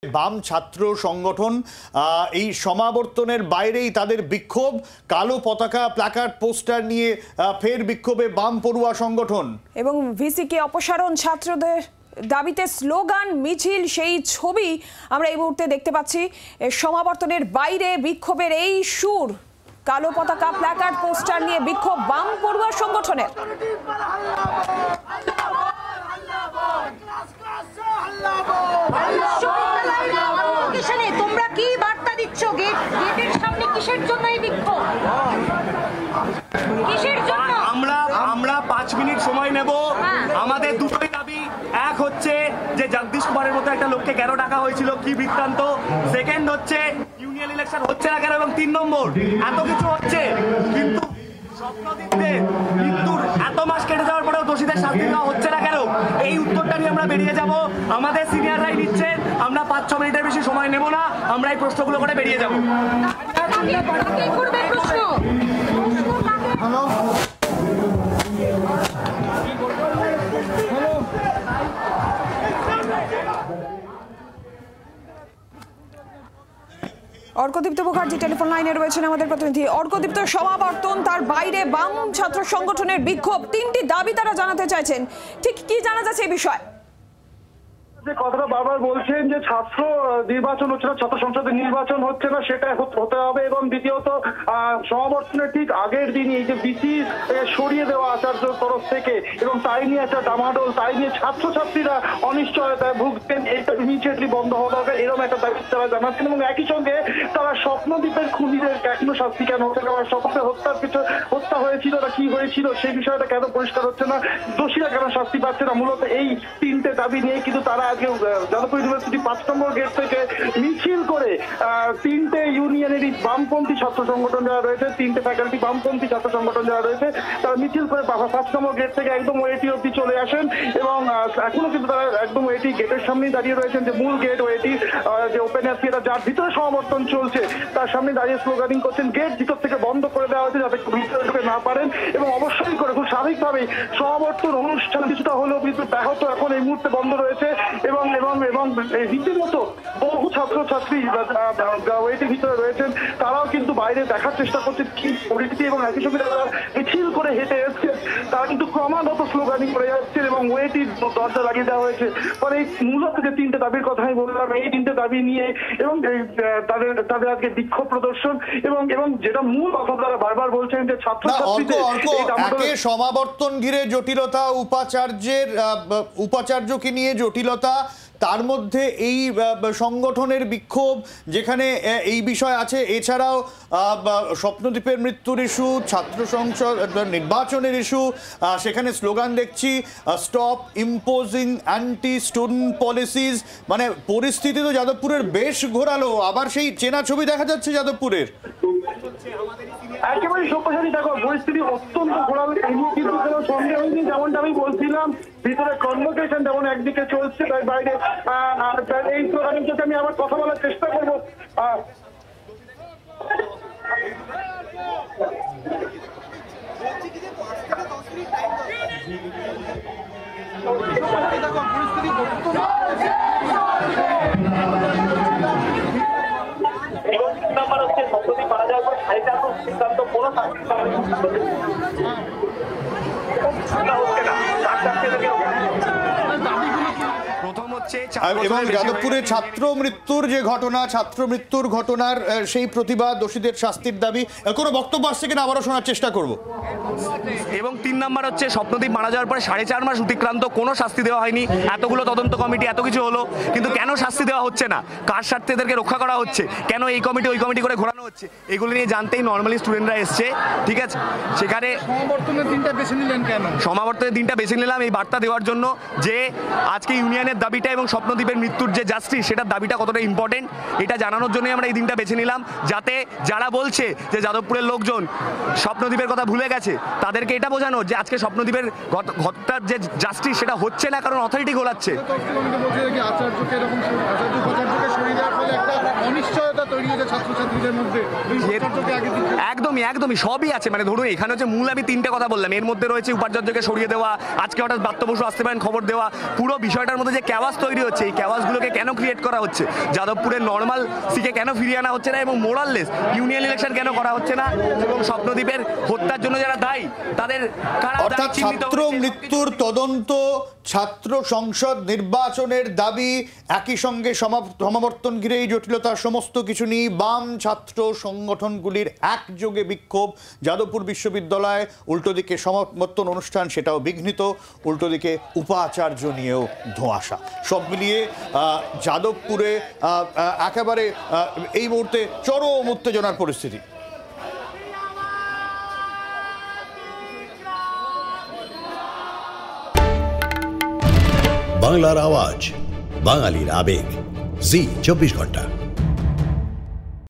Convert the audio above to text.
বাম ছাত্র সংগঠন এই সমাবর্তনের বাইরেই তাদের বিক্ষোভ, কালো পতাকা, প্ল্যাকার্ড, পোস্টার নিয়ে ফের বিক্ষোভে বাম পড়ুয়া সংগঠন। এবং ভিসিকে অপসারণ, ছাত্রদের দাবিতে স্লোগান, মিছিল, সেই ছবি আমরা এই মুহূর্তে দেখতে পাচ্ছি। সমাবর্তনের বাইরে বিক্ষোভের এই সুর, কালো পতাকা, প্ল্যাকার্ড, পোস্টার নিয়ে বিক্ষোভ বাম পড়ুয়া সংগঠনের। তোমরা কি বার্তা দিচ্ছ? গেটের সামনে কিসের জন্য এই বিক্ষোভ? কিসের জন্য? আমরা 5 মিনিট সময় নেব। আমাদের দুটোই দাবি। এক হচ্ছে যে জগদীশ কুমারের মতো একটা লোককে কেন ডাকা হয়েছিল, কি বৃত্তান্ত। সেকেন্ড হচ্ছে ইউনিয়ন ইলেকশন হচ্ছে না কেন, এবং 3 নম্বর এত কিছু হচ্ছে কিন্তু স্বপ্নদীপদের মৃত্যুর এত মাস কেটে যাওয়ার পরেও দোষীদের শাস্তি দেওয়া হচ্ছে না কেন, এই উত্তরটা নিয়ে আমরা বেরিয়ে যাব। আমাদের সিনিয়ররাই নিচ্ছেন, আমরা 5-6 মিনিটের বেশি সময় নেব না, আমরা এই প্রশ্নগুলো করে বেরিয়ে যাব। অর্কদীপ্ত মুখার্জি টেলিফোন লাইনে রয়েছেন আমাদের প্রতিনিধি। অর্কদীপ্ত, সমাবর্তন, তার বাইরে বাম ছাত্র সংগঠনের বিক্ষোভ, 3টি দাবি তারা জানাতে চাইছেন, ঠিক কি জানা যাচ্ছে এই বিষয়ে? যে কথাটা বারবার বলছেন যে ছাত্র নির্বাচন হচ্ছে না, ছাত্র সংসদের নির্বাচন হচ্ছে না, সেটা হতে হবে। এবং দ্বিতীয়ত সমাবর্তনের ঠিক আগের দিনই এই যে বিসি সরিয়ে দেওয়া আচার্য তরফ থেকে, এবং তাই নিয়ে একটা ডামাডোল, তাই নিয়ে ছাত্রছাত্রীরা অনিশ্চয়তায় ভুগতেন, এটা ইমিডিয়েটলি বন্ধ হওয়া দরকার, এরকম একটা দাবি তারা জানাচ্ছেন। এবং একই সঙ্গে তারা স্বপ্নদীপের খুনিদের এখনো শাস্তি কেন হচ্ছে না, স্বপ্নে হত্যা হয়েছিল না কি হয়েছিল সেই বিষয়টা কেন পরিষ্কার হচ্ছে না, দোষীরা কেন শাস্তি পাচ্ছে না, মূলত এই 3টে দাবি নিয়ে কিন্তু তারা যাদবপুর ইউনিভার্সিটি 5 নম্বর গেট থেকে মিছিল করে 3টে ইউনিয়নেরই বামপন্থী ছাত্র সংগঠন যারা রয়েছে, 3টে ফ্যাকাল্টি বামপন্থী ছাত্র সংগঠন যারা রয়েছে, তারা মিছিল করে 5 নম্বর গেট থেকে একদম ওয়েটি অব্দি চলে আসেন। এবং এখনো কিন্তু তারা একদম ওয়েটি গেটের সামনেই দাঁড়িয়ে রয়েছেন, যে মূল গেট ওয়েটি যে ওপেন এয়ার থিয়েটার যার ভিতরে সমাবর্তন চলছে তার সামনে দাঁড়িয়ে স্লোগানিং করছেন। গেট ভিতর থেকে বন্ধ করে দেওয়া হয়েছে যাতে ভিতরে ঢুকে না পারেন, এবং অবশ্যই করে খুব স্বাভাবিকভাবেই সমাবর্তন অনুষ্ঠান কিছুটা হলেও কিন্তু ব্যাহত এখন এই মুহূর্তে বন্ধ রয়েছে। এবং এবং এবং রীতিমতো বহু ছাত্রছাত্রী ওয়েটির ভিতরে রয়েছেন, তারাও কিন্তু বাইরে দেখার চেষ্টা করছেন কি পরিস্থিতি, এবং একই সঙ্গে তারা মিছিল করে হেঁটে এসছে, তারা কিন্তু ক্রমাগত স্লোগানিং করে যাচ্ছেন, এবং ওয়েটির দরজা লাগিয়ে দেওয়া হয়েছে। ফলে মূলত যে 3টে দাবির কথা আমি বললাম, এই 3টে দাবি নিয়ে এবং তাদের আজকে বিক্ষোভ প্রদর্শন, এবং এবং যেটা মূল কথা তারা বারবার বলছেন যে ছাত্রছাত্রীদের সমাবর্তন ঘিরে জটিলতা, উপাচার্যকে নিয়ে জটিলতা, তার মধ্যে এই সংগঠনের বিক্ষোভ যেখানে এই বিষয় আছে, এছাড়াও স্বপ্নদীপের মৃত্যুর ইস্যু, ছাত্র সংসদ নির্বাচনের ইস্যু, সেখানে স্লোগান দেখছি stop imposing anti student policies. মানে পরিস্থিতি তো যাদবপুরের বেশ ঘোরালো, আবার সেই চেনা ছবি দেখা যাচ্ছে যাদবপুরের। একেবারে সত্যি দেখো, পরিস্থিতি অত্যন্ত ঘোরালো, কিন্তু কোনো সন্দেহ হয়নি। যেমনটা আমি বলছিলাম, ভিতরে কনভোকেশন যেমন একদিকে চলছে, তাই বাইরে এই স্লোগানের সাথে আমি আবার কথা বলার চেষ্টা করবো। এবং যাদবপুরে ছাত্র মৃত্যুর যে ঘটনা, ছাত্র মৃত্যুর ঘটনার সেই প্রতিবাদ, দোষীদের শাস্তির দাবি, কোনো বক্তব্য আসছে কিনা আবারও শোনার চেষ্টা করব। এবং 3 নম্বর হচ্ছে স্বপ্নদীপ মারা যাওয়ার পরে 4.5 মাস অতিক্রান্ত, কোনো শাস্তি দেওয়া হয়নি। এতগুলো তদন্ত কমিটি, এত কিছু হলো, কিন্তু কেন শাস্তি দেওয়া হচ্ছে না? কার স্বার্থে এদেরকে রক্ষা করা হচ্ছে? কেন এই কমিটি ওই কমিটি করে ঘোরানো হচ্ছে? এগুলো নিয়ে জানতেই নর্মালি স্টুডেন্টরা এসছে, ঠিক আছে। সেখানে সমাবর্তনের দিনটা বেছে নিলেন কেন? সমাবর্তনের দিনটা বেছে নিলাম এই বার্তা দেওয়ার জন্য যে আজকে ইউনিয়নের দাবিটা এবং স্বপ্নদীপের মৃত্যুর যে জাস্টিস, সেটার দাবিটা কতটা ইম্পর্টেন্ট, এটা জানানোর জন্যই আমরা এই দিনটা বেছে নিলাম, যাতে যারা বলছে যে যাদবপুরের লোকজন স্বপ্নদীপের কথা ভুলে গেছে, তাদেরকে এটা বোঝানো যে আজকে স্বপ্নদীপের হত্যার যে জাস্টিস সেটা হচ্ছে না, কারণ অথরিটি গোলাচ্ছে। অনিশ্চয়তা তৈরি হয়েছে ছাত্রছাত্রী একদমই সবই আছে। মানে ধরুন এখানে হচ্ছে মূল আমি তিনটে কথা বললাম, এর মধ্যে রয়েছে উপাচার্যকে সরিয়ে দেওয়া, আজকে হঠাৎ ব্রাত্য বসু আসতে পারেন খবর দেওয়া, পুরো বিষয়টার মধ্যে যে ক্যাওয়াস তৈরি হচ্ছে, এই ক্যাওয়াসগুলোকে কেন ক্রিয়েট করা হচ্ছে, যাদবপুরের নর্মাল সিকে কেন ফিরিয়ে আনা হচ্ছে না, এবং মোরাললেস ইউনিয়ন ইলেকশন কেন করা হচ্ছে না, এবং স্বপ্নদ্বীপের হত্যার জন্য যারা দায়ী তাদের অর্থাৎ ছাত্র মৃত্যুর তদন্ত, ছাত্র সংসদ নির্বাচনের দাবি, একই সঙ্গে সমাবর্তন ঘিরে এই জটিলতা, সমস্ত কিছু নিয়ে বাম ছাত্র সংগঠনগুলির একযোগে বিক্ষোভ। যাদবপুর বিশ্ববিদ্যালয় উল্টো দিকে সমাবর্তন অনুষ্ঠান সেটাও বিঘ্নিত, উল্টো দিকে উপাচার্য নিয়েও ধোঁয়াশা। সব মিলিয়ে যাদবপুরে একেবারে এই মুহূর্তে চরম উত্তেজনার পরিস্থিতি। বাংলার আওয়াজ, বাঙালির আবেগ, জি 24 ঘন্টা।